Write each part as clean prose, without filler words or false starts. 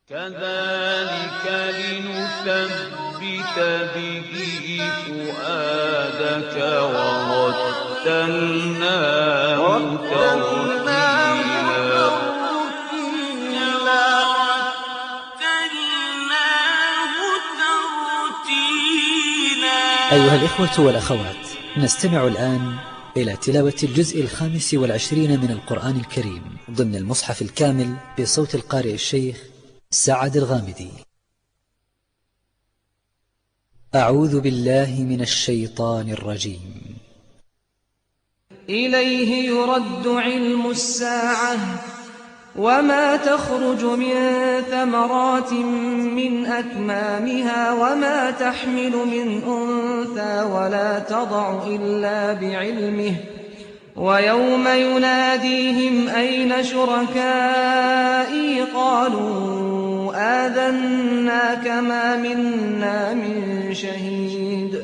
كذلك لنثبت به فؤادك ورتلناه ترتيلا. أيها الإخوة والأخوات، نستمع الآن إلى تلاوة الجزء 25 من القرآن الكريم ضمن المصحف الكامل بصوت القارئ الشيخ سعد الغامدي. أعوذ بالله من الشيطان الرجيم. إليه يرد علم الساعة وما تخرج من ثمرات من أكمامها وما تحمل من أنثى ولا تضع إلا بعلمه، ويوم يناديهم أين شركائي قالوا آذناك ما منا من شهيد،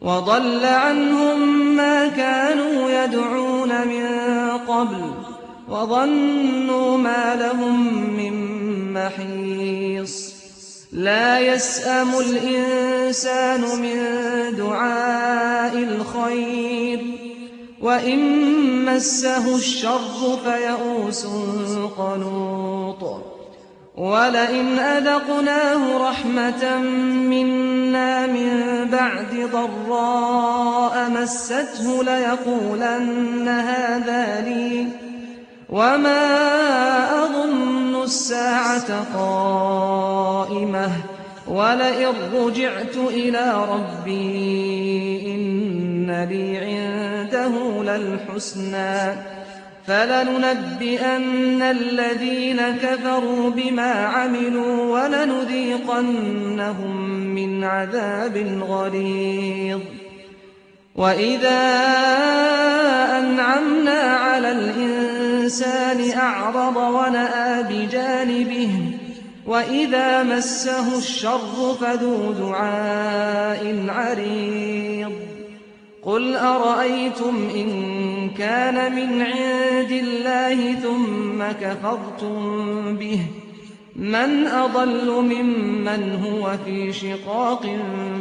وضل عنهم ما كانوا يدعون من قبل وظنوا ما لهم من محيص. لا يسأم الإنسان من دعاء الخير وإن مسه الشر فيئوس قنوط، ولئن أذقناه رحمة منا من بعد ضراء مسته ليقولن هذا لي وما أظن الساعة قائمة ولئن رجعت إلى ربي إن لي عنده للحسنى فلننبئن الذين كفروا بما عملوا ولنذيقنهم من عذاب غليظ. وإذا أنعمنا على الإنسان أعرض ونأى بجانبه وإذا مسه الشر فذو دعاء عريض. قل أرأيتم إن كان من عند الله ثم كفرتم به من أضل ممن هو في شقاق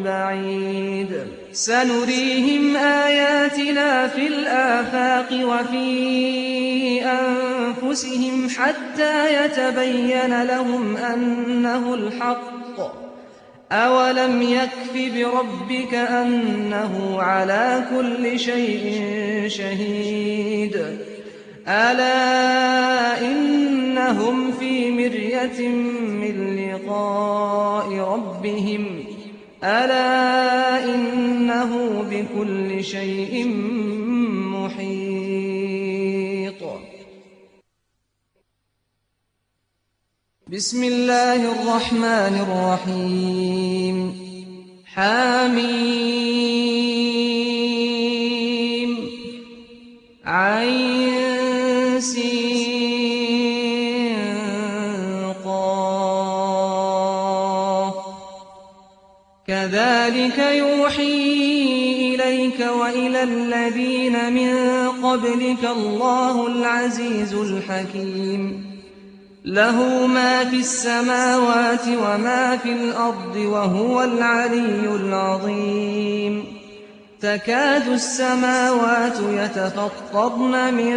بعيد. سنريهم آياتنا في الآفاق وفي أنفسهم حتى يتبين لهم أنه الحق. أولم يكف بربك أنه على كل شيء شهيد. ألا إنهم في مرية من لقاء ربهم ألا إنه بكل شيء محيط. بسم الله الرحمن الرحيم. حميم عين سين قاف. كذلك يوحي إليك وإلى الذين من قبلك الله العزيز الحكيم. له ما في السماوات وما في الأرض وهو العلي العظيم. تكاد السماوات يتفطرن من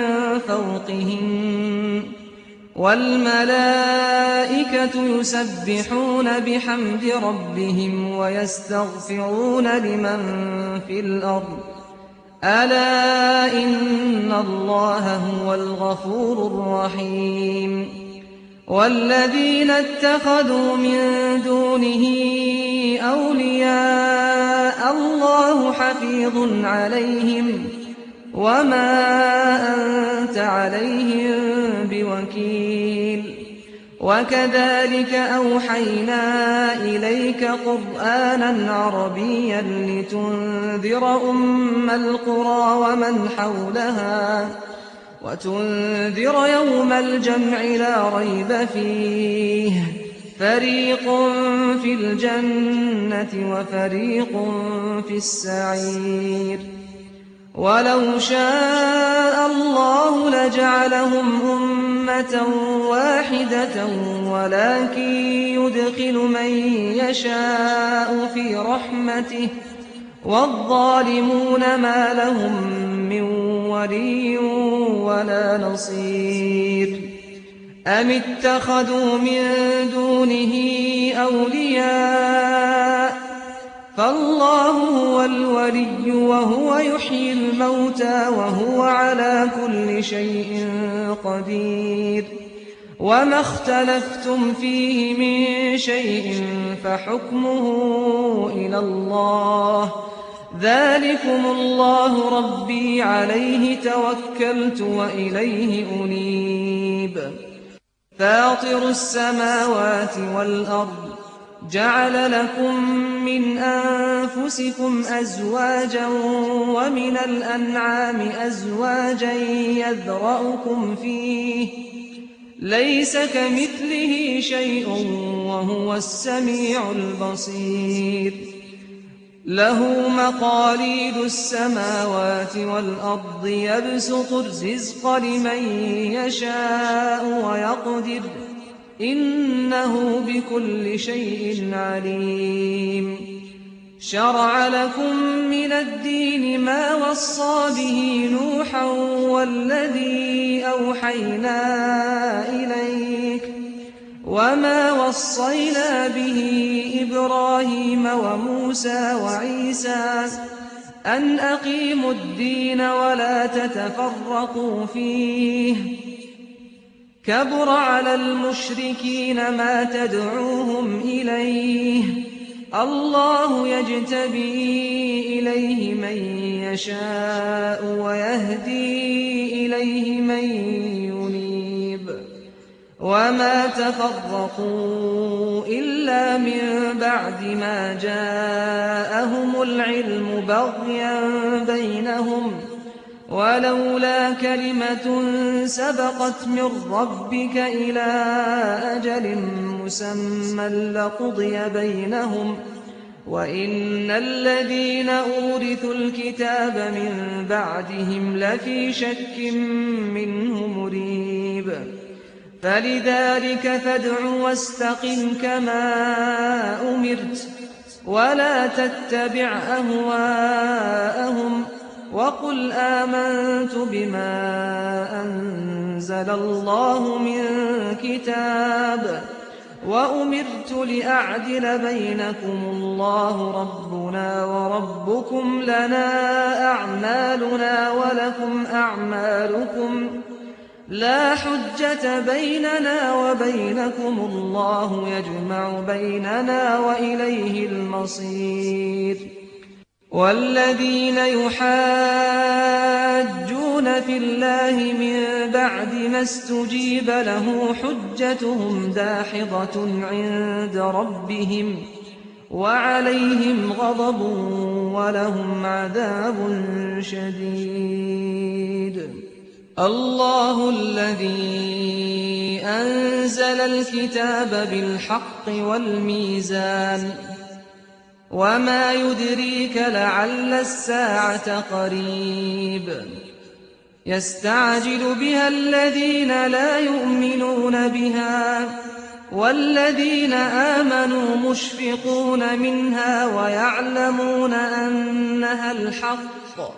فوقهن والملائكة يسبحون بحمد ربهم ويستغفرون لمن في الأرض ألا إن الله هو الغفور الرحيم. والذين اتخذوا من دونه أولياء الله حفيظ عليهم وما أنت عليهم بوكيل. وكذلك أوحينا إليك قرآنا عربيا لتنذر أم القرى ومن حولها وتنذر يوم الجمع لا ريب فيه فريق في الجنة وفريق في السعير. ولو شاء الله لجعلهم أمة واحدة ولكن يدخل من يشاء في رحمته والظالمون ما لهم من ولي ولا نصير أم اتخذوا من دونه أولياء فالله هو الولي وهو يحيي الموتى وهو على كل شيء قدير وما اختلفتم فيه من شيء فحكمه إلى الله ذلكم الله ربي عليه توكلت وإليه أنيب فاطر السماوات والأرض جعل لكم من أنفسكم أزواجا ومن الأنعام أزواجا يذرأكم فيه ليس كمثله شيء وهو السميع البصير له مقاليد السماوات والأرض يبسط الرزق لمن يشاء ويقدر إنه بكل شيء عليم شرع لكم من الدين ما وصى به نوحا والذي أوحينا إليك وما وصينا به إبراهيم وموسى وعيسى أن أقيموا الدين ولا تتفرقوا فيه كبر على المشركين ما تدعوهم إليه الله يجتبي إليه من يشاء ويهدي إليه من ينيب وما تفرقوا إلا من بعد ما جاءهم العلم بغيا بينهم ولولا كلمة سبقت من ربك إلى أجل مسمى لقضي بينهم وإن الذين أورثوا الكتاب من بعدهم لفي شك منه مريب فلذلك فادع واستقم كما أمرت ولا تتبع أهواءهم وقل آمنت بما أنزل الله من كتاب وأمرت لأعدل بينكم الله ربنا وربكم لنا أعمالنا ولكم أعمالكم لا حجة بيننا وبينكم الله يجمع بيننا وإليه المصير والذين يحاجون في الله من بعد ما استجيب له حجتهم داحضة عند ربهم وعليهم غضب ولهم عذاب شديد الله الذي أنزل الكتاب بالحق والميزان وما يدريك لعل الساعة قريب يستعجل بها الذين لا يؤمنون بها والذين آمنوا مشفقون منها ويعلمون أنها الحق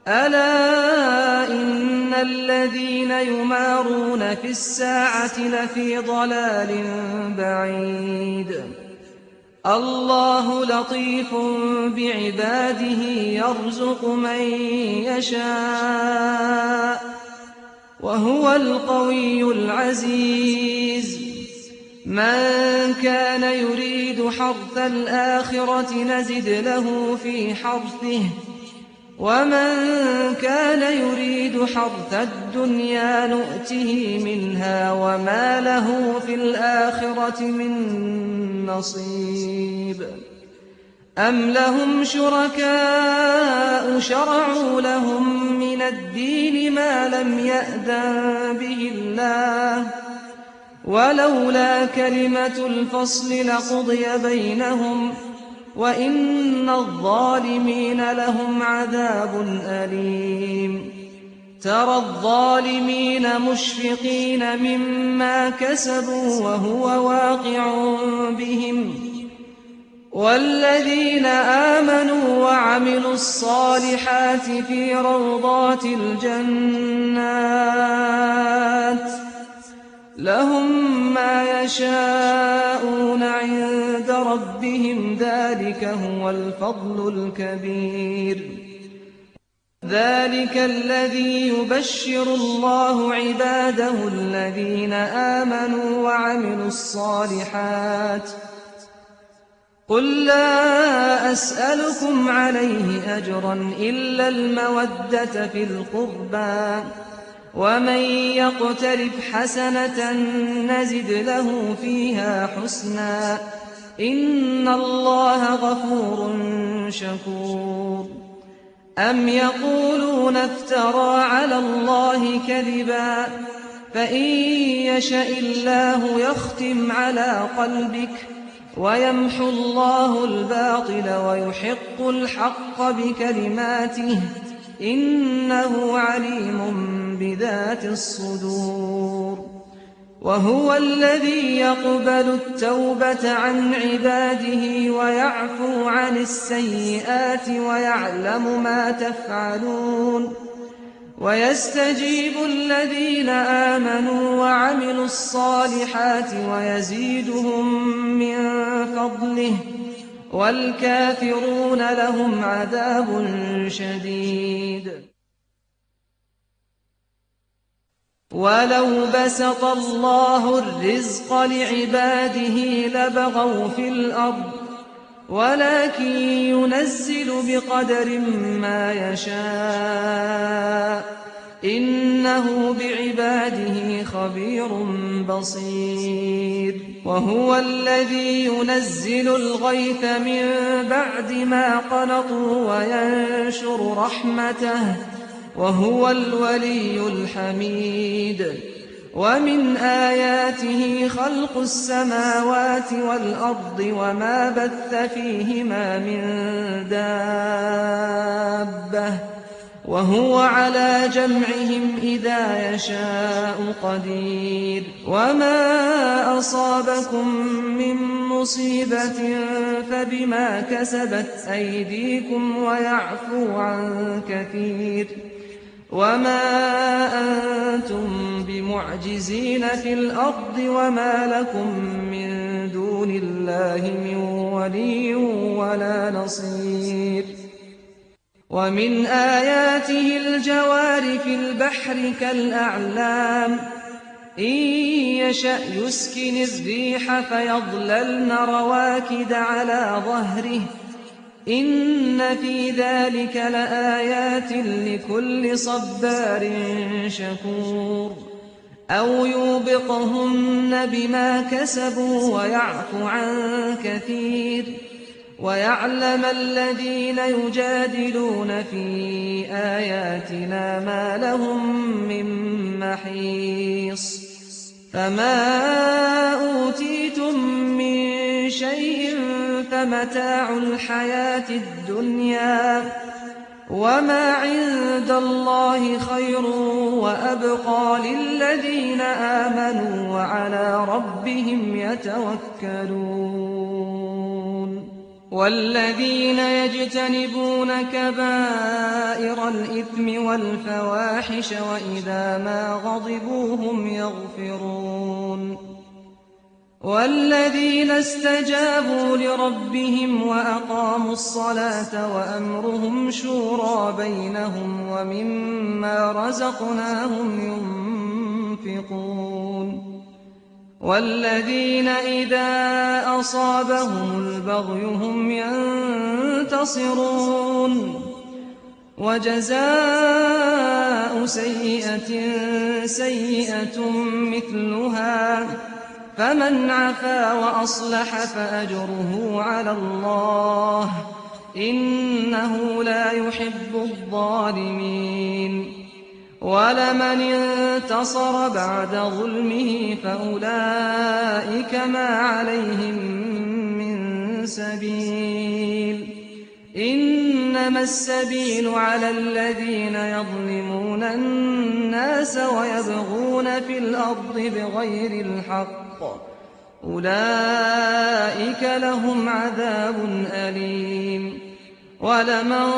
ألا إن الذين يمارون في الساعة لفي ضلال بعيد الله لطيف بعباده يرزق من يشاء وهو القوي العزيز من كان يريد حرث الآخرة نزد له في حرثه ومن كان يريد حرث الدنيا نؤته منها وما له في الآخرة من نصيب أم لهم شركاء شرعوا لهم من الدين ما لم يأذن به الله ولولا كلمة الفصل لقضي بينهم وإن الظالمين لهم عذاب أليم ترى الظالمين مشفقين مما كسبوا وهو واقع بهم والذين آمنوا وعملوا الصالحات في روضات الجنات لهم ما يشاءون عند ربهم ذلك هو الفضل الكبير ذلك الذي يبشر الله عباده الذين آمنوا وعملوا الصالحات قل لا أسألكم عليه أجرا إلا المودة في القربى ومن يقترف حسنة نزد له فيها حسنا إن الله غفور شكور أم يقولون افترى على الله كذبا فإن يشأ الله يختم على قلبك ويمحو الله الباطل ويحق الحق بكلماته إنه عليم بذات الصدور وهو الذي يقبل التوبة عن عباده ويعفو عن السيئات ويعلم ما تفعلون ويستجيب الذين آمنوا وعملوا الصالحات ويزيدهم من فضله والكافرون لهم عذاب شديد ولو بسط الله الرزق لعباده لبغوا في الأرض ولكن ينزل بقدر ما يشاء إنه بعباده خبير بصير وهو الذي ينزل الغيث من بعد ما قنطوا وينشر رحمته وهو الولي الحميد ومن آياته خلق السماوات والأرض وما بث فيهما من دابة وهو على جمعهم إذا يشاء قدير وما أصابكم من مصيبة فبما كسبت أيديكم ويعفو عن كثير وما أنتم بمعجزين في الأرض وما لكم من دون الله من ولي ولا نصير ومن آياته الجوار في البحر كالأعلام إن يشأ يسكن الريح فيظللن رواكد على ظهره إن في ذلك لآيات لكل صبار شكور أو يوبقهن بما كسبوا ويعفو عن كثير ويعلم الذين يجادلون في آياتنا ما لهم من محيص فما أوتيتم من شيء فمتاع الحياة الدنيا وما عند الله خير وأبقى للذين آمنوا وعلى ربهم يتوكلون والذين يجتنبون كبائر الإثم والفواحش وإذا ما غضبوا هم يغفرون والذين استجابوا لربهم وأقاموا الصلاة وأمرهم شورى بينهم ومما رزقناهم ينفقون والذين إذا أصابهم البغي هم ينتصرون وجزاء سيئة سيئة مثلها فمن عفا وأصلح فأجره على الله إنه لا يحب الظالمين ولمن انتصر بعد ظلمه فأولئك ما عليهم من سبيل إنما السبيل على الذين يظلمون الناس ويبغون في الأرض بغير الحق أولئك لهم عذاب أليم ولمن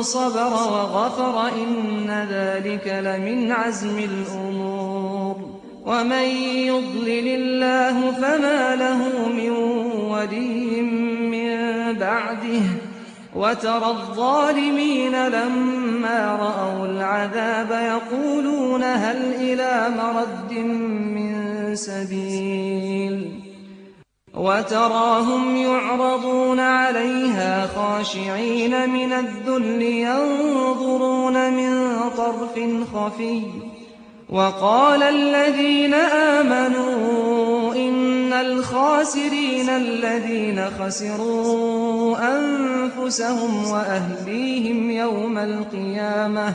صبر وغفر إن ذلك لمن عزم الأمور ومن يضلل الله فما له من ولي من بعده وترى الظالمين لما رأوا العذاب يقولون هل إلى مرد من سبيل وتراهم يعرضون عليها خاشعين من الذل ينظرون من طرف خفي وقال الذين آمنوا إن الخاسرين الذين خسروا أنفسهم وأهليهم يوم القيامة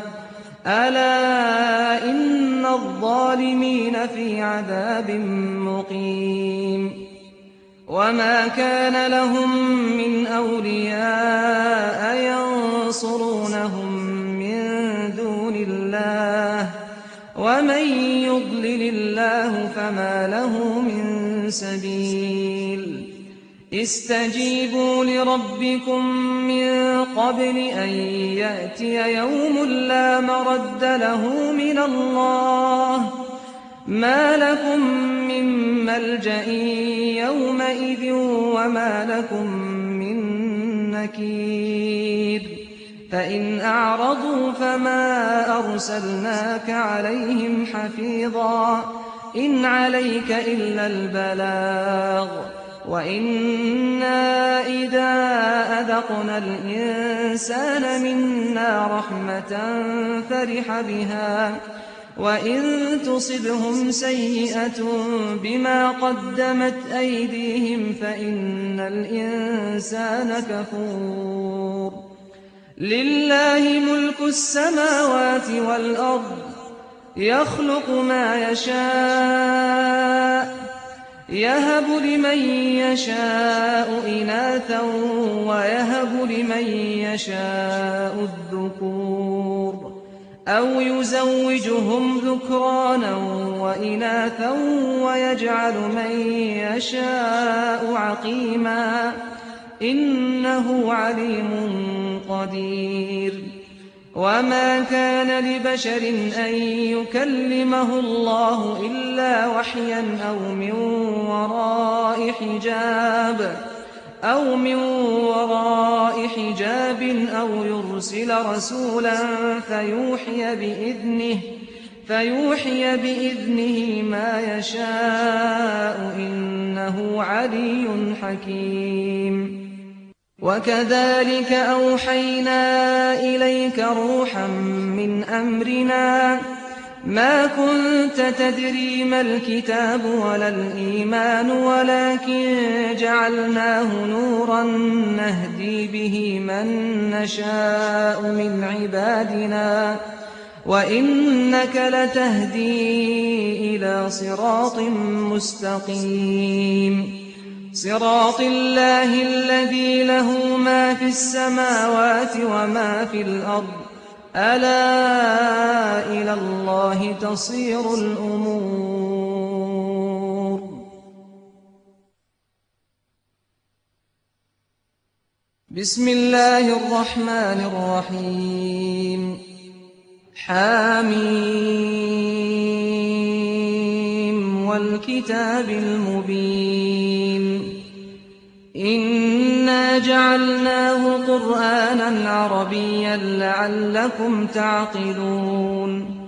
ألا إن الظالمين في عذاب مقيم وما كان لهم من أولياء ينصرونهم من دون الله ومن يضلل الله فما له من سبيل استجيبوا لربكم من قبل أن يأتي يوم لا مرد له من الله ما لكم من ملجأ يومئذ وما لكم من نكير فإن أعرضوا فما أرسلناك عليهم حفيظا إن عليك إلا البلاغ وإنا إذا أذقنا الإنسان منا رحمة فرح بها وإن تصبهم سيئة بما قدمت أيديهم فإن الإنسان كفور لله ملك السماوات والأرض يخلق ما يشاء يهب لمن يشاء إناثا ويهب لمن يشاء الذكور أو يزوجهم ذكرانا وإناثا ويجعل من يشاء عقيما إنه عليم قدير وما كان لبشر أن يكلمه الله إلا وحيا أو من وراء حجاب أو يرسل رسولا فيوحي بإذنه ما يشاء إنه علي حكيم وكذلك أوحينا إليك روحا من أمرنا ما كنت تدري ما الكتاب ولا الإيمان ولكن جعلناه نورا نهدي به من نشاء من عبادنا وإنك لتهدي إلى صراط مستقيم صراط الله الذي له ما في السماوات وما في الأرض ألا إلى الله تصير الأمور بسم الله الرحمن الرحيم حاميم والكتاب المبين إنا جعلناه قرآنا عربيا لعلكم تعقلون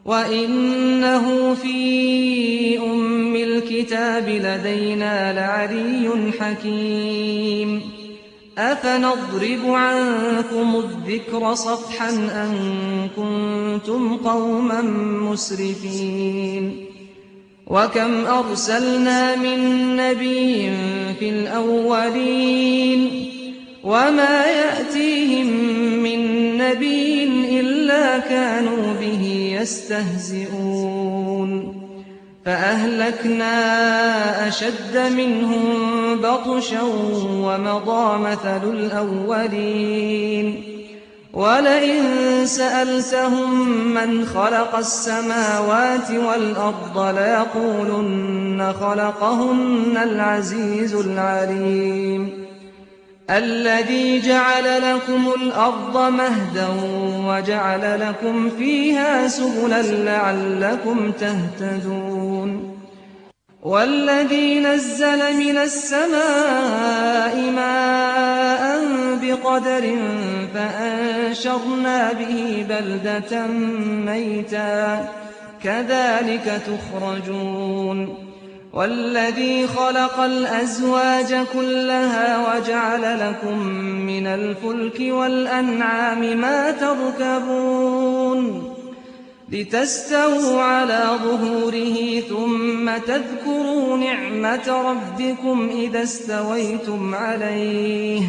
وإنه في أم الكتاب لدينا لعلي حكيم أفنضرب عنكم الذكر صفحا أن كنتم قوما مسرفين وكم أرسلنا من نبي في الأولين وما يأتيهم من نبي إلا كانوا به يستهزئون فأهلكنا أشد منهم بطشا ومضى مثل الأولين وَلَئِن سَأَلْتَهُم مَّنْ خَلَقَ السَّمَاوَاتِ وَالْأَرْضَ لَيَقُولُنَّ خَلَقَهُنَّ الْعَزِيزُ الْعَلِيمُ الَّذِي جَعَلَ لَكُمُ الْأَرْضَ مَهْدًا وَجَعَلَ لَكُمْ فِيهَا سُبُلًا لَّعَلَّكُمْ تَهْتَدُونَ وَالَّذِي نَزَّلَ مِنَ السَّمَاءِ مَاءً بِقَدَرٍ فَأَنشَرْنَا بِهِ بَلْدَةً مَّيْتًا كَذَٰلِكَ تُخْرَجُونَ وَالَّذِي خَلَقَ الْأَزْوَاجَ كُلَّهَا وَجَعَلَ لَكُم مِّنَ الْفُلْكِ وَالْأَنْعَامِ مَا تَرْكَبُونَ لِتَسْتَوُوا عَلَىٰ ظُهُورِهِ ثُمَّ تَذْكُرُوا نِعْمَةَ رَبِّكُمْ إِذَا اسْتَوَيْتُمْ عَلَيْهِ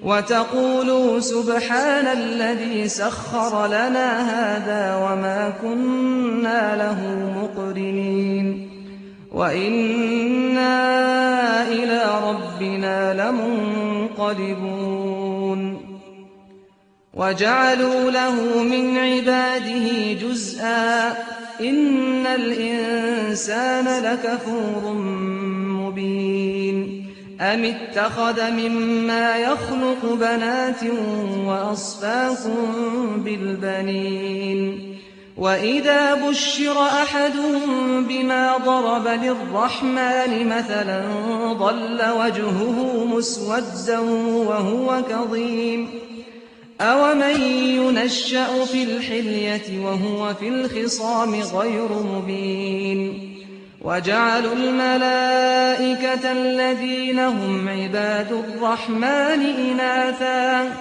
وَتَقُولُوا سُبْحَانَ الَّذِي سَخَّرَ لَنَا هَٰذَا وَمَا كُنَّا لَهُ مُقْرِنِينَ وَإِنَّا إِلَىٰ رَبِّنَا لَمُنقَلِبُونَ وَجَعَلُوا لَهُ مِنْ عِبَادِهِ جُزْءًا ۚ إِنَّ الْإِنسَانَ لَكَفُورٌ مُّبِينٌ أَمِ اتَّخَذَ مِمَّا يَخْلُقُ بَنَاتٍ وَأَصْفَاكُم بِالْبَنِينَ وَإِذَا بُشِّرَ أَحَدُهُم بِمَا ضَرَبَ لِلرَّحْمَٰنِ مَثَلًا ظَلَّ وَجْهُهُ مُسْوَدًّا وَهُوَ كَظِيمٌ أَوَمَن يُنَشَّأُ فِي الْحِلْيَةِ وَهُوَ فِي الْخِصَامِ غَيْرُ مُبِينٍ وَجَعَلُوا الْمَلَائِكَةَ الَّذِينَ هُمْ عِبَادُ الرَّحْمَٰنِ إِنَاثًا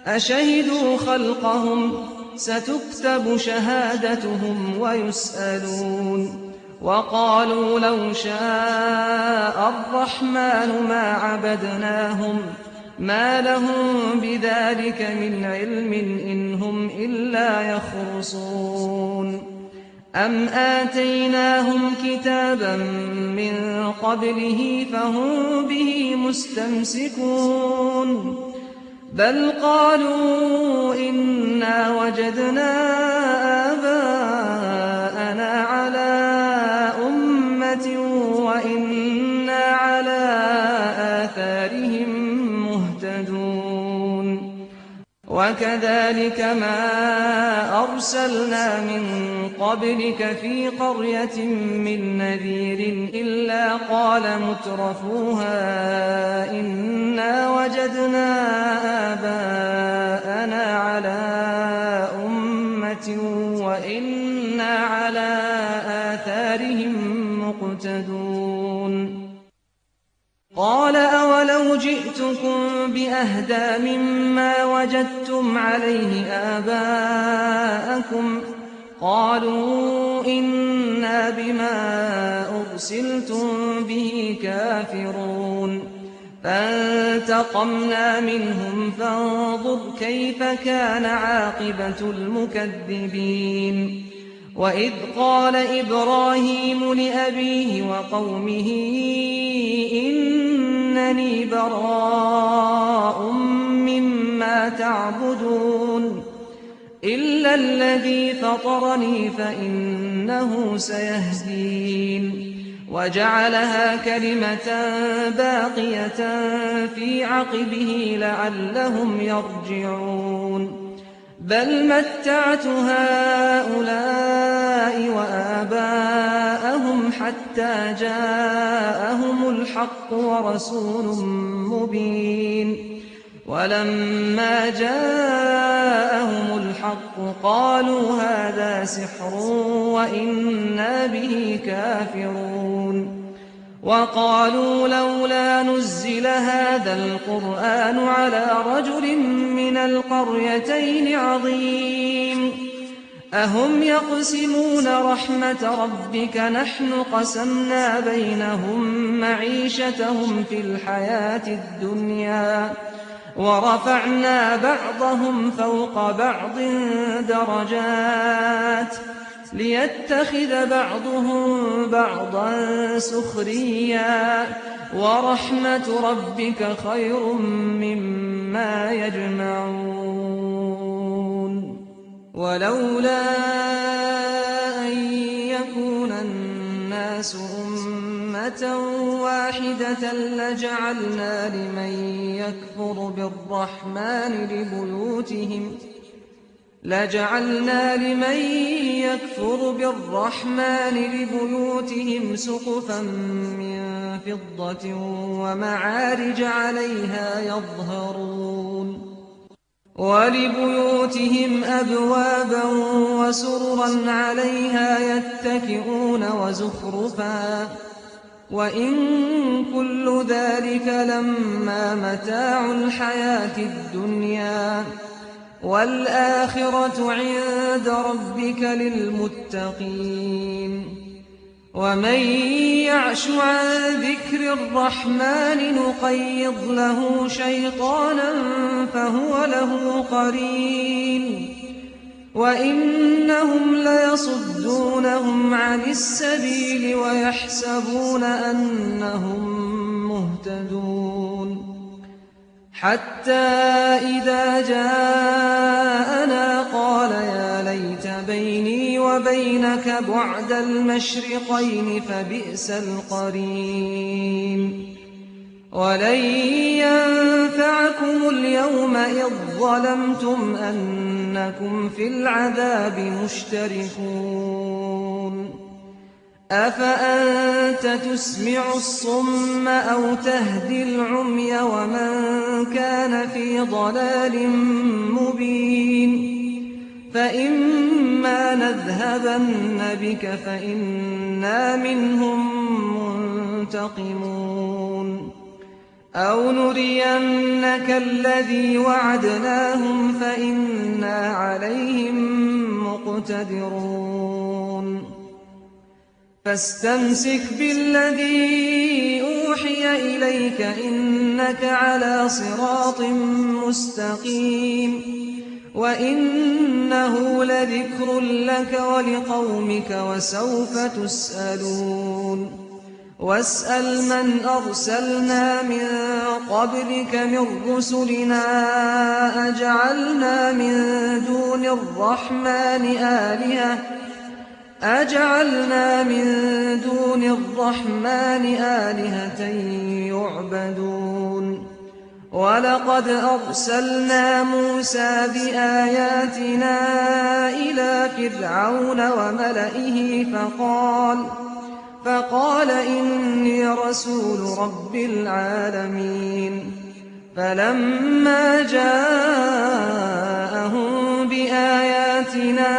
أَشَهِدُوا خَلْقَهُمْ ۚ سَتُكْتَبُ شَهَادَتُهُمْ وَيُسْأَلُونَ وَقَالُوا لَوْ شَاءَ الرَّحْمَٰنُ مَا عَبَدْنَاهُم ۗ مَّا لَهُم بِذَٰلِكَ مِنْ عِلْمٍ إِنْ هُمْ إِلَّا يَخْرُصُونَ أَمْ آتَيْنَاهُمْ كِتَابًا مِّن قَبْلِهِ فَهُم بِهِ مُسْتَمْسِكُونَ بَلْ قَالُوا إِنَّا وَجَدْنَا آبَاءَنَا عَلَىٰ أُمَّةٍ وَإِنَّا عَلَىٰ آثَارِهِم مُّهْتَدُونَ وَكَذَٰلِكَ مَا أَرْسَلْنَا مِن قَبْلِكَ فِي قَرْيَةٍ مِّن نَّذِيرٍ إِلَّا قَالَ مُتْرَفُوهَا إِنَّا وَجَدْنَا آبَاءَنَا عَلَىٰ أُمَّةٍ وَإِنَّا عَلَىٰ آثَارِهِم مُّقْتَدُونَ قَالَ أَوَلَوْ جِئْتُكُم بِأَهْدَىٰ مِمَّا وَجَدتُّمْ عَلَيْهِ آبَاءَكُمْ ۖ قَالُوا إِنَّا بِمَا أُرْسِلْتُم بِهِ كَافِرُونَ فَانتَقَمْنَا مِنْهُمْ فَانظُرْ كَيْفَ كَانَ عَاقِبَةُ الْمُكَذِّبِينَ وَإِذْ قَالَ إِبْرَاهِيمُ لِأَبِيهِ وَقَوْمِهِ إِنَّنِي بَرَاءٌ مِّمَّا تَعْبُدُونَ إِلَّا الَّذِي فَطَرَنِي فَإِنَّهُ سَيَهْدِينِ وَجَعَلَهَا كَلِمَةً بَاقِيَةً فِي عَقِبِهِ لَعَلَّهُمْ يَرْجِعُونَ بَلْ مَتَّعْتُ هَٰؤُلَاءِ وَآبَاءَهُمْ حَتَّىٰ جَاءَهُمُ الْحَقُّ وَرَسُولٌ مُّبِينٌ وَلَمَّا جَاءَهُمُ الْحَقُّ قَالُوا هَٰذَا سِحْرٌ وَإِنَّا بِهِ كَافِرُونَ وَقَالُوا لَوْلَا نُزِّلَ هَٰذَا الْقُرْآنُ عَلَىٰ رَجُلٍ مِّنَ الْقَرْيَتَيْنِ عَظِيمٍ أَهُمْ يَقْسِمُونَ رَحْمَةَ رَبِّكَ نَحْنُ قَسَمْنَا بَيْنَهُم مَّعِيشَتَهُمْ فِي الْحَيَاةِ الدُّنْيَا وَرَفَعْنَا بَعْضَهُمْ فَوْقَ بَعْضٍ دَرَجَاتٍ لِيَتَّخِذَ بَعْضُهُم بَعْضًا سُخْرِيًّا وَرَحْمَةُ رَبِّكَ خَيْرٌ مِّمَّا يَجْمَعُونَ ولولا أن يكون الناس أمة واحدة لجعلنا لمن يكفر بالرحمن لبيوتهم سقفا من فضة ومعارج عليها يظهرون ولبيوتهم أبوابا وسررا عليها يتكئون وزخرفا وإن كل ذلك لما متاع الحياة الدنيا والآخرة عند ربك للمتقين ومن يعش عن ذكر الرحمن نقيض له شيطانا فهو له قرين وإنهم ليصدونهم عن السبيل ويحسبون أنهم مهتدون حتى إذا جاءنا قال يا ليت بيني وبينك بعد المشرقين فبئس القرين ولن ينفعكم اليوم إذ ظلمتم أنكم في العذاب مشتركون أفأنت تسمع الصم أو تهدي العمي ومن كان في ضلال مبين فإما نذهبن بك فإنا منهم منتقمون أو نرينك الذي وعدناهم فإنا عليهم مقتدرون فاستمسك بالذي أوحي إليك إنك على صراط مستقيم وإنه لذكر لك ولقومك وسوف تسألون واسأل من أرسلنا من قبلك من رسلنا أجعلنا من دون الرحمن آلهة يعبدون ولقد أرسلنا موسى بآياتنا إلى فرعون وملئه فقال إني رسول رب العالمين فلما جاءهم بآياتنا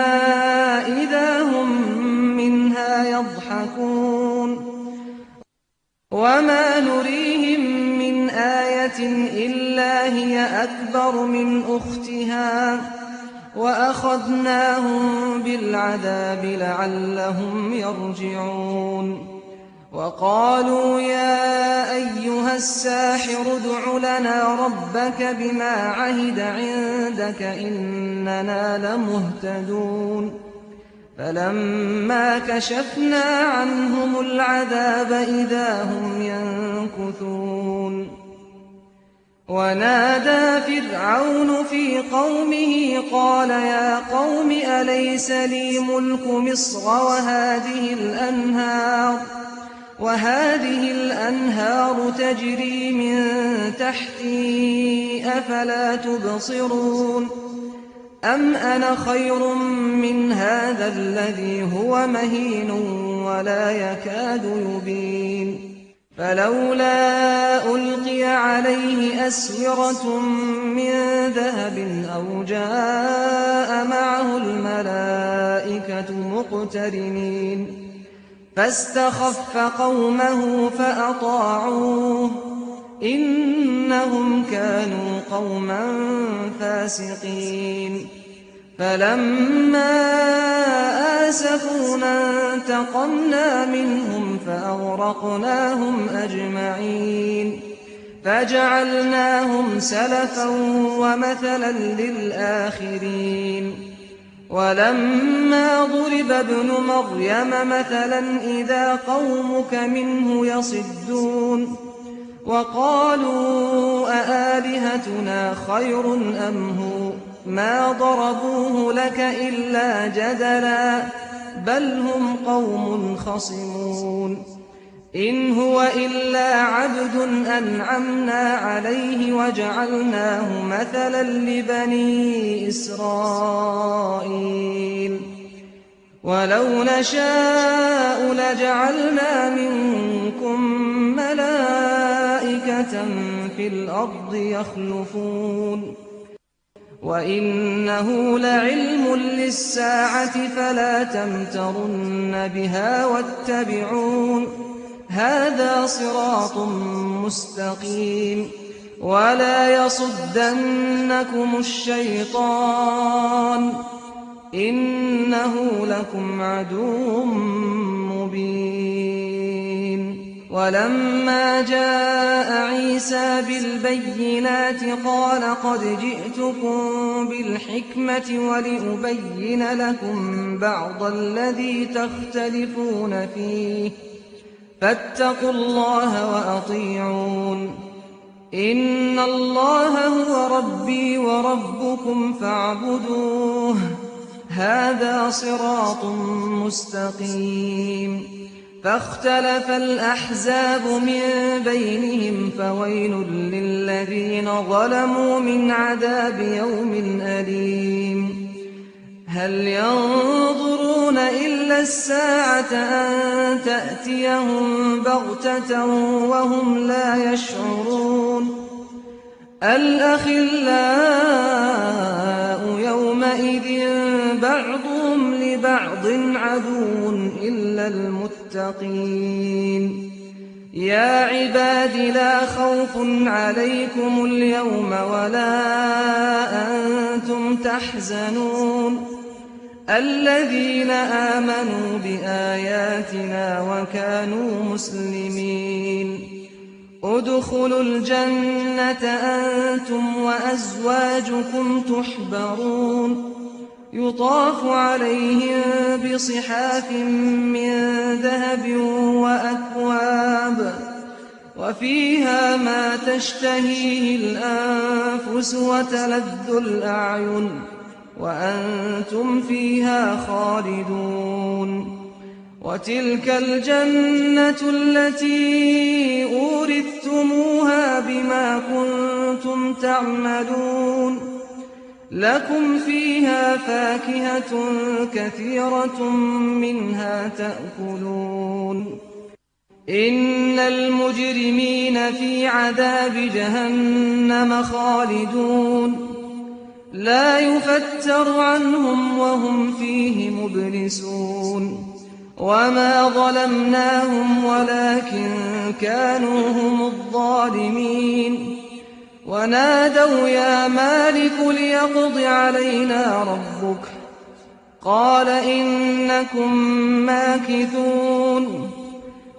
إذا هم منها يضحكون وما نريهم من آية إلا هي أكبر من أختها وأخذناهم بالعذاب لعلهم يرجعون وقالوا يا أيها الساحر ادع لنا ربك بما عهد عندك إننا لمهتدون فلما كشفنا عنهم العذاب إذا هم ينكثون ونادى فرعون في قومه قال يا قوم أليس لي ملك مصر وهذه الأنهار تجري من تحتي أفلا تبصرون أم أنا خير من هذا الذي هو مهين ولا يكاد يبين فلولا ألقي عليه أسورة من ذهب أو جاء معه الملائكة مقترنين فاستخف قومه فأطاعوه إنهم كانوا قوما فاسقين فلما آسفونا انتقمنا منهم فأغرقناهم أجمعين فجعلناهم سلفا ومثلا للآخرين ولما ضرب ابن مريم مثلا إذا قومك منه يصدون وقالوا أآلهتنا خير أم هو ما ضربوه لك إلا جدلا بل هم قوم خصمون إن هو إلا عبد أنعمنا عليه وجعلناه مثلا لبني إسرائيل ولو نشاء لجعلنا منكم ملائكة في الأرض يخلفون وإنه لعلم للساعة فلا تمترن بها واتبعون هذا صراط مستقيم ولا يصدنكم الشيطان إنه لكم عدو مبين ولما جاء عيسى بالبينات قال قد جئتكم بالحكمة ولأبين لكم بعض الذي تختلفون فيه فاتقوا الله وأطيعون إن الله هو ربي وربكم فاعبدوه هذا صراط مستقيم فاختلف الأحزاب من بينهم فويل للذين ظلموا من عذاب يوم أليم هل ينظرون إلا الساعة أن تأتيهم بغتة وهم لا يشعرون الأخلاء يومئذ بعضهم لبعض عدو إلا المتقين يا عباد لا خوف عليكم اليوم ولا أنتم تحزنون الذين آمنوا بآياتنا وكانوا مسلمين ادخلوا الجنة أنتم وأزواجكم تحبرون يطاف عليهم بصحاف من ذهب وأكواب وفيها ما تشتهيه الأنفس وتلذ الأعين وأنتم فيها خالدون وتلك الجنة التي أورثتموها بما كنتم تعملون لكم فيها فاكهة كثيرة منها تأكلون إن المجرمين في عذاب جهنم خالدون لا يفتر عنهم وهم فيه مبلسون وما ظلمناهم ولكن كانوا هم الظالمين ونادوا يا مالك ليقض علينا ربك قال إنكم ماكثون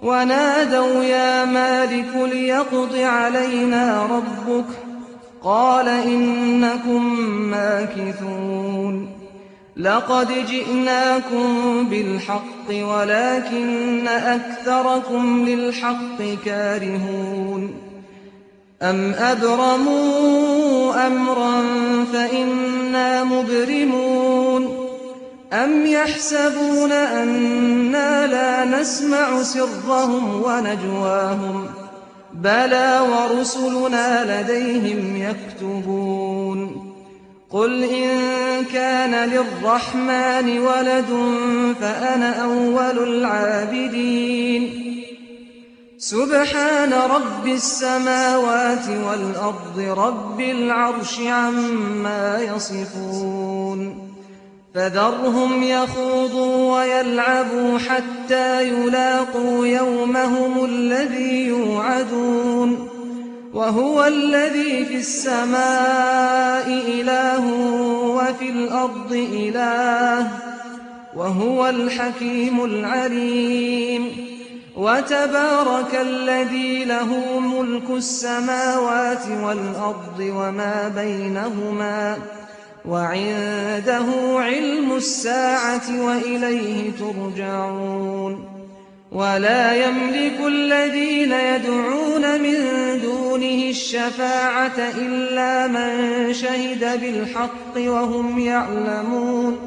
ونادوا يا مالك ليقض علينا ربك قال إنكم ماكثون لقد جئناكم بالحق ولكن أكثركم للحق كارهون أم أبرموا أمرا فإنا مبرمون أم يحسبون أنا لا نسمع سرهم ونجواهم بلى ورسلنا لديهم يكتبون قل إن كان للرحمن ولد فأنا أول العابدين سبحان رب السماوات والأرض رب العرش عما يصفون فذرهم يخوضوا ويلعبوا حتى يلاقوا يومهم الذي يوعدون وهو الذي في السماء إله وفي الأرض إله وهو الحكيم العليم وتبارك الذي له ملك السماوات والأرض وما بينهما وعنده علم الساعة وإليه ترجعون ولا يملك الذين يدعون من دونه الشفاعة إلا من شهد بالحق وهم يعلمون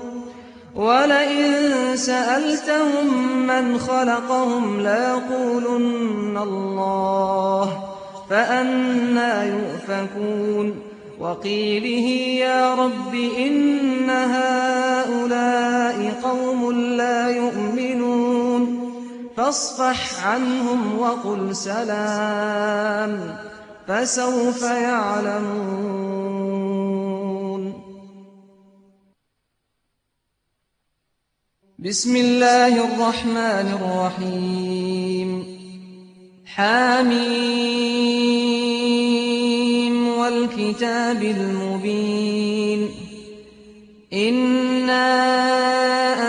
ولئن سألتهم من خلقهم ليقولن الله فأنى يؤفكون وقيله يا رب إن هؤلاء قوم لا يؤمنون فاصفح عنهم وقل سلام فسوف يعلمون. بسم الله الرحمن الرحيم. حميم والكتاب المبين إنا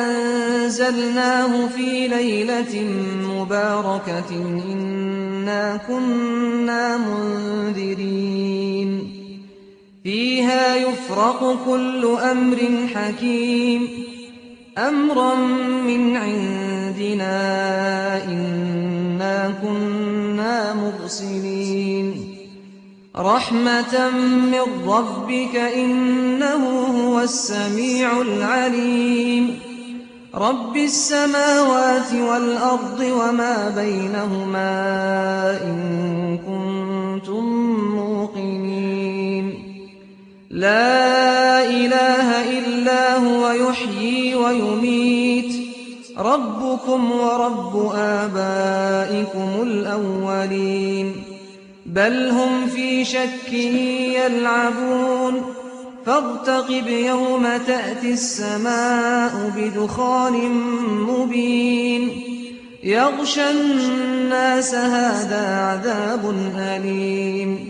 أنزلناه في ليلة مباركة إنا كنا منذرين فيها يفرق كل أمر حكيم أمرا من عندنا إنا كنا مرسلين رحمة من ربك إنه هو السميع العليم رب السماوات والأرض وما بينهما إن كنتم موقنين لا إله إلا هو يحيي ويميت ربكم ورب آبائكم الأولين بل هم في شك يلعبون فارتقب يوم تأتي السماء بدخان مبين يغشى الناس هذا عذاب أليم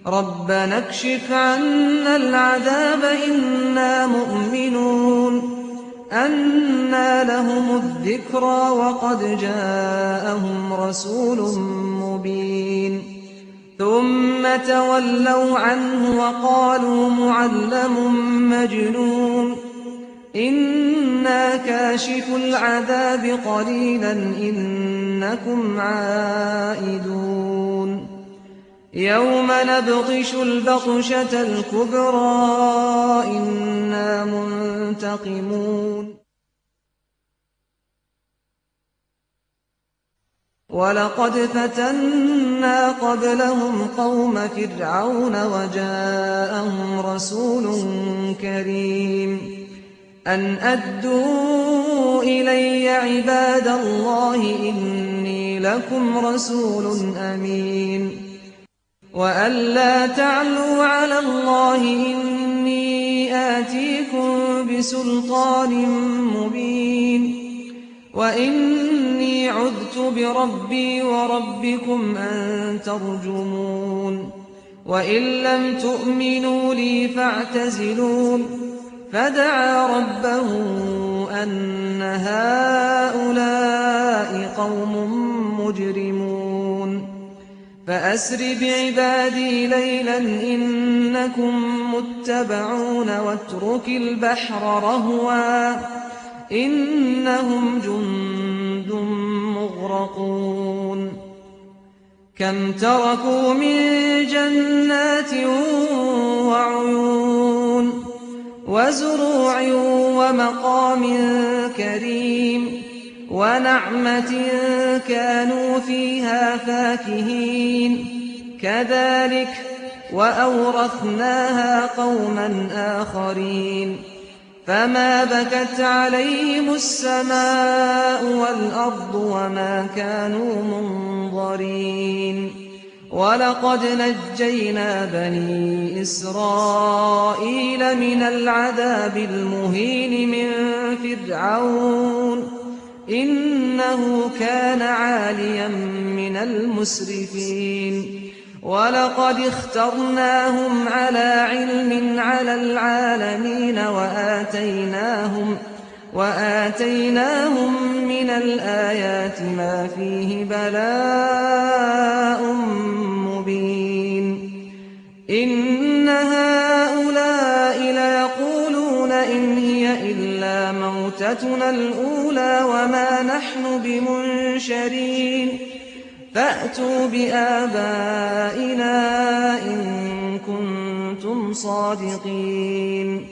ربنا اكشف عنا العذاب إنا مؤمنون أنى لهم الذكرى وقد جاءهم رسول مبين ثم تولوا عنه وقالوا معلم مجنون إنا كاشف العذاب قليلا إنكم عائدون يوم نبطش البطشة الكبرى إنا منتقمون ولقد فتنا قبلهم قوم فرعون وجاءهم رسول كريم أن أدوا إلي عباد الله إني لكم رسول أمين وأن لا تعلوا على الله إني آتيكم بسلطان مبين وإني عذت بربي وربكم أن ترجمون وإن لم تؤمنوا لي فاعتزلون فدعا ربه أن هؤلاء قوم مجرمون فأسر بعبادي ليلا إنكم متبعون واترك البحر رهوا إنهم جند مغرقون كم تركوا من جنات وعيون وزروع ومقام كريم ونعمة كانوا فيها فاكهين كذلك وأورثناها قوما آخرين فما بكت عليهم السماء والأرض وما كانوا منظرين ولقد نجينا بني إسرائيل من العذاب المهين من فرعون إنه كان عاليا من المسرفين ولقد اخترناهم على علم على العالمين وآتيناهم من الآيات ما فيه بلاء مبين إن هؤلاء ليقولون إن هي إلا موتتنا الأولى وما نحن بمنشرين فأت فَأْتُوا بِآبَائِنَا إِن كُنتُمْ صَادِقِينَ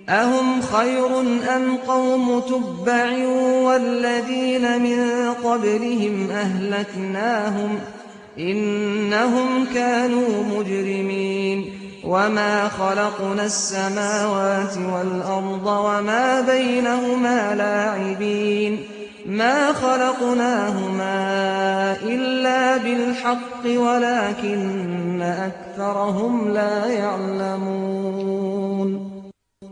أَهُمْ خَيْرٌ أَمْ قَوْمُ تُبَّعٍ وَالَّذِينَ مِن قَبْلِهِمْ أَهْلَكْنَاهُمْ إِنَّهُمْ كَانُوا مُجْرِمِينَ وَمَا خَلَقْنَا السَّمَاوَاتِ وَالْأَرْضَ وَمَا بَيْنَهُمَا لَاعِبِينَ مَا خَلَقْنَاهُمَا إِلَّا بِالْحَقِّ وَلَكِنَّ أَكْثَرَهُمْ لَا يَعْلَمُونَ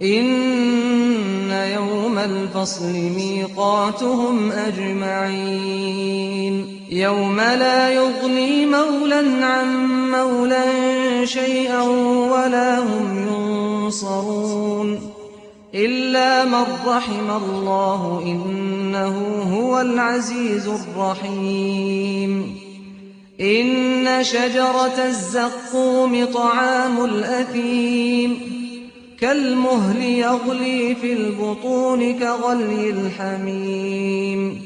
إِنَّ يَوْمَ الْفَصْلِ مِيقَاتُهُمْ أَجْمَعِينَ يَوْمَ لَا يُغْنِي مَوْلًى عَن مَّوْلًى شَيْئًا وَلَا هُمْ يُنصَرُونَ إِلَّا مَن رَّحِمَ اللَّهُ إِنَّهُ هُوَ الْعَزِيزُ الرَّحِيمُ إِنَّ شَجَرَتَ الزَّقُّومِ طَعَامُ الْأَثِيمِ كَالْمُهْلِ يَغْلِي فِي الْبُطُونِ كَغَلْيِ الْحَمِيمِ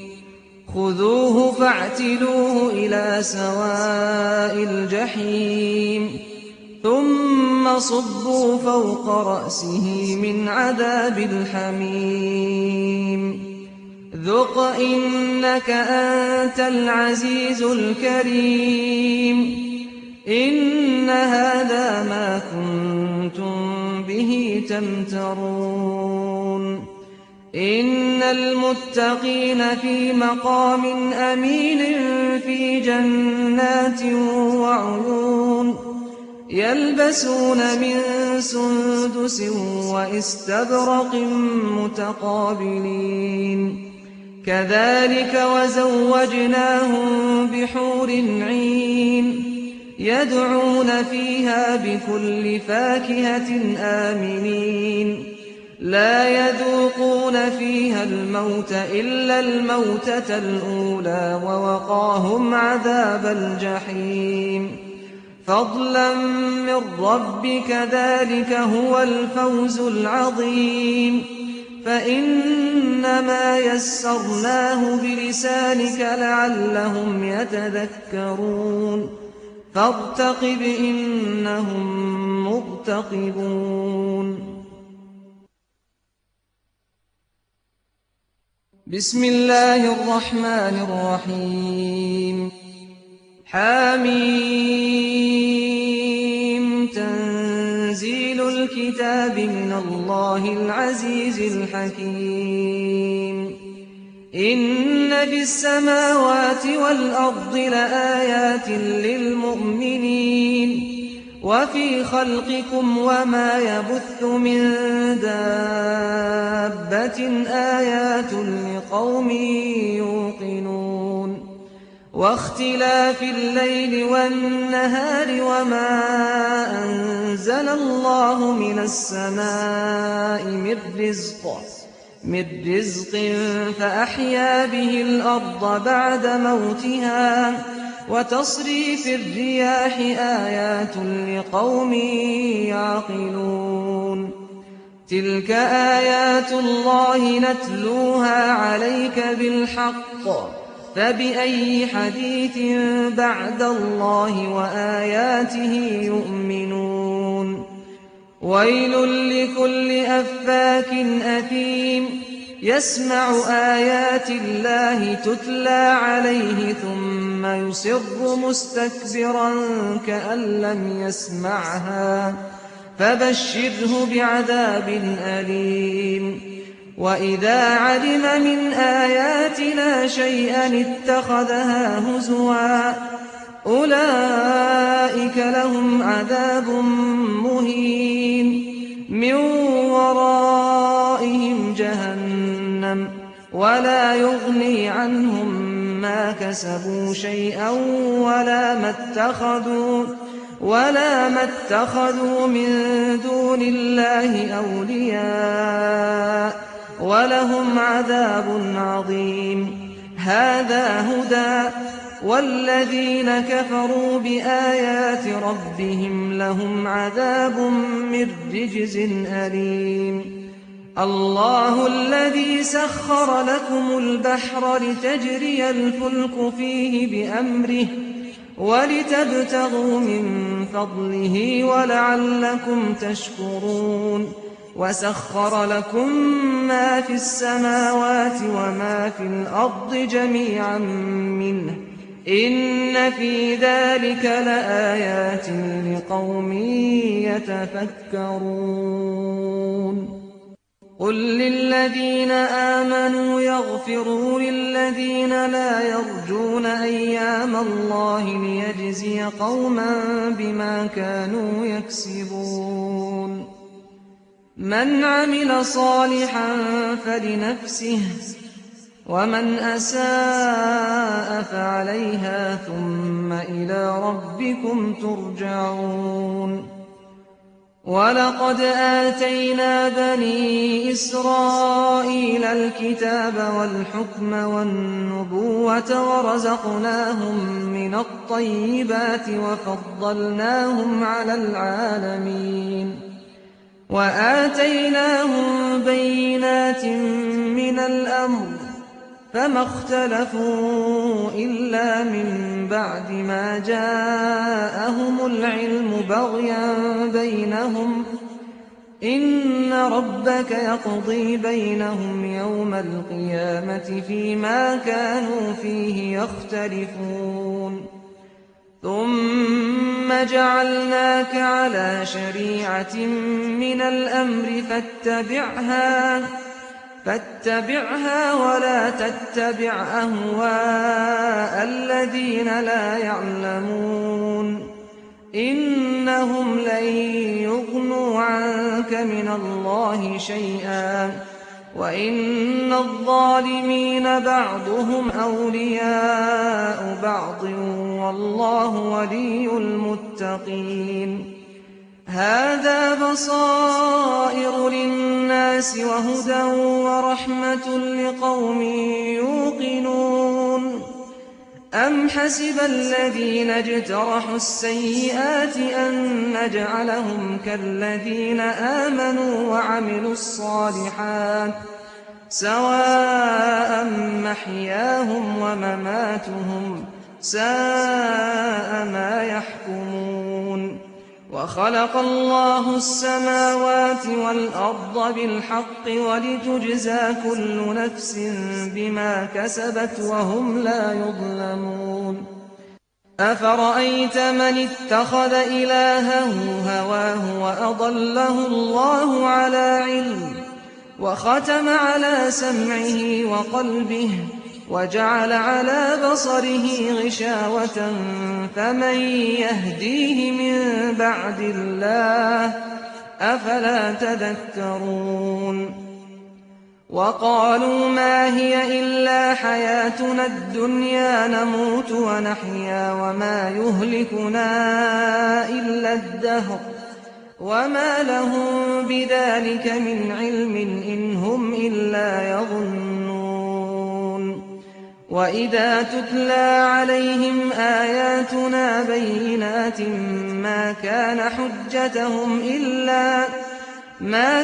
خُذُوهُ فَاعْتِلُوهُ إِلَىٰ سَوَاءِ الْجَحِيمِ ثُمَّ صُبُّوا فَوْقَ رَأْسِهِ مِنْ عَذَابِ الْحَمِيمِ ذُقْ إِنَّكَ أَنتَ الْعَزِيزُ الْكَرِيمُ إِنَّ هَٰذَا مَا كُنتُم بِهِ تَمْتَرُونَ إِنَّ الْمُتَّقِينَ فِي مَقَامٍ أَمِينٍ في جَنَّاتٍ وَعُيُونٍ يَلْبَسُونَ مِن سُندُسٍ وَإِسْتَبْرَقٍ مُّتَقَابِلِينَ كَذَٰلِكَ وَزَوَّجْنَاهُم بِحُورٍ عِينٍ يَدْعُونَ فِيهَا بِكُلِّ فَاكِهَةٍ آمِنِينَ لَا يَذُوقُونَ فِيهَا الْمَوْتَ إِلَّا الْمَوْتَةَ الْأُولَىٰ وَوَقَاهُمْ عَذَابَ الْجَحِيمِ فَضْلًا مِّن رَّبِّكَ ذَٰلِكَ هُوَ الْفَوْزُ الْعَظِيمُ فَإِنَّمَا يَسَّرْنَاهُ بِلِسَانِكَ لَعَلَّهُمْ يَتَذَكَّرُونَ فَارْتَقِبْ إِنَّهُم مُّرْتَقِبُونَ بسم الله الرحمن الرحيم حميم تنزيل الكتاب من الله العزيز الحكيم إن في السماوات والأرض لآيات للمؤمنين وفي خلقكم وما يبث من دابة آيات لقوم يوقنون واختلاف الليل والنهار وما أنزل الله من السماء من رزق فأحيا به الأرض بعد موتها وتصريف الرياح آيات لقوم يعقلون تلك آيات الله نتلوها عليك بالحق فبأي حديث بعد الله وآياته يؤمنون ويل لكل أفاك أثيم يسمع آيات الله تتلى عليه ثم يصر مستكبرا كأن لم يسمعها فبشره بعذاب أليم وإذا علم من آياتنا شيئا اتخذها هزوا أولئك لهم عذاب مهين من ورائهم جهنم ولا يغني عنهم ما كسبوا شيئا ولا ما اتخذوا من دون الله أولياء ولهم عذاب عظيم هذا هدى والذين كفروا بآيات ربهم لهم عذاب من رجز أليم الله الذي سخر لكم البحر لتجري الفلك فيه بأمره ولتبتغوا من فضله ولعلكم تشكرون وسخر لكم ما في السماوات وما في الأرض جميعا منه إن في ذلك لآيات لقوم يتفكرون قل للذين آمنوا يغفروا للذين لا يرجون أيام الله ليجزي قوما بما كانوا يكسبون من عمل صالحا فلنفسه ومن أساء فعليها ثم إلى ربكم ترجعون ولقد آتينا بني إسرائيل الكتاب والحكم والنبوة ورزقناهم من الطيبات وفضلناهم على العالمين وآتيناهم بينات من الأمر فما اختلفوا إلا من بعد ما جاءهم العلم بغيا بينهم إن ربك يقضي بينهم يوم القيامة فيما كانوا فيه يختلفون ثم جعلناك على شريعة من الأمر فاتبعها ولا تتبع أهواء الذين لا يعلمون إنهم لن يغنوا عنك من الله شيئا وإن الظالمين بعضهم أولياء بعض والله ولي المتقين هذا بصائر للناس وهدى ورحمة لقوم يوقنون أم حسب الذين اجترحوا السيئات أن نجعلهم كالذين آمنوا وعملوا الصالحات سواء محياهم ومماتهم ساء ما يحكمون وخلق الله السماوات والأرض بالحق ولتجزى كل نفس بما كسبت وهم لا يظلمون أفرأيت من اتخذ إلهه هواه وأضله الله على علم وختم على سمعه وقلبه وجعل على بصره غشاوة فمن يهديه من بعد الله أفلا تذكرون وقالوا ما هي إلا حياتنا الدنيا نموت ونحيا وما يهلكنا إلا الدهر وما لهم بذلك من علم إن هم إلا يظنون وإذا تتلى عليهم آياتنا بينات ما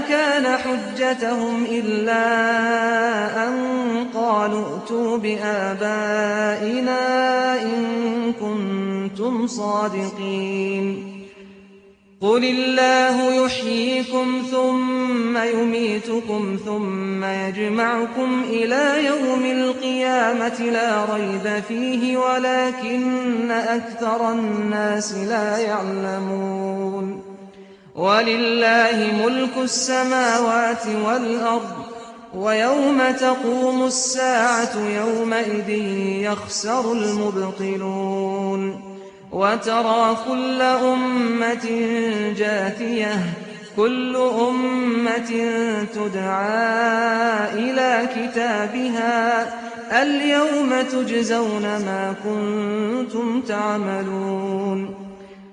كان حجتهم إلا أن قالوا ائتوا بآبائنا إن كنتم صادقين قل الله يحييكم ثم يميتكم ثم يجمعكم إلى يوم القيامة لا ريب فيه ولكن أكثر الناس لا يعلمون ولله ملك السماوات والأرض ويوم تقوم الساعة يومئذ يخسر المبطلون وترى كل أمة جاثية كل أمة تدعى إلى كتابها اليوم تجزون ما كنتم تعملون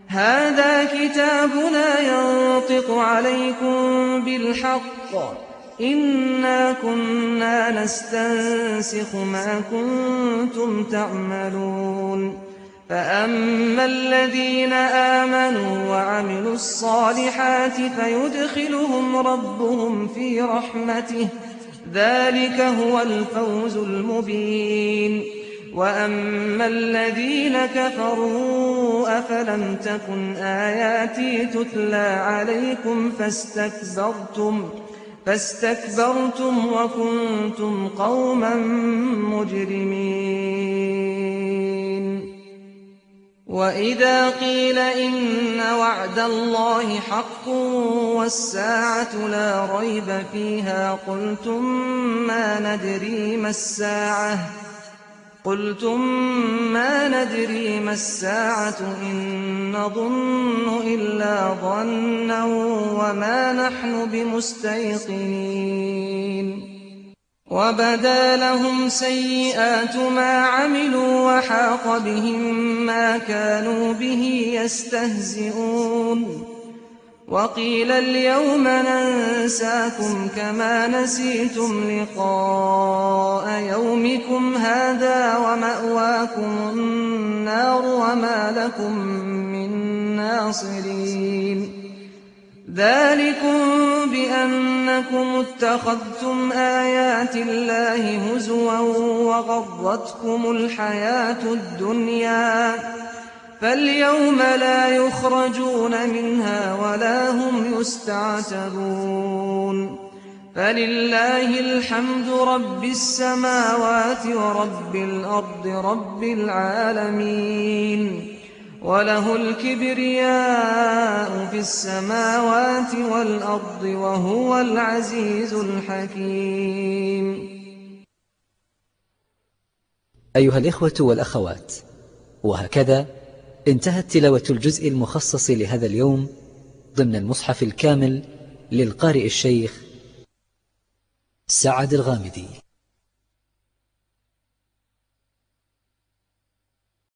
هذا كتابنا ينطق عليكم بالحق إنا كنا نستنسخ ما كنتم تعملون فأما الذين آمنوا وعملوا الصالحات فيدخلهم ربهم في رحمته ذلك هو الفوز المبين وأما الذين كفروا أفلم تكن آياتي تتلى عليكم فاستكبرتم وكنتم قوما مجرمين. وإذا قيل إن وعد الله حق والساعة لا ريب فيها قلتم ما ندري ما الساعة إن نظن إلا ظنا وما نحن بمستيقنين. وبدا لهم سيئات ما عملوا وحاق بهم ما كانوا به يستهزئون. وقيل اليوم ننساكم كما نسيتم لقاء يومكم هذا ومأواكم النار وما لكم من ناصرين. ذلكم بأنكم اتخذتم آيات الله هزوا وغرتكم الحياة الدنيا فاليوم لا يخرجون منها ولا هم يستعتبون. فلله الحمد رب السماوات ورب الأرض رب العالمين. وله الكبرياء في السماوات والأرض وهو العزيز الحكيم. أيها الإخوة والأخوات، وهكذا انتهت تلاوة الجزء المخصص لهذا اليوم ضمن المصحف الكامل للقارئ الشيخ سعد الغامدي.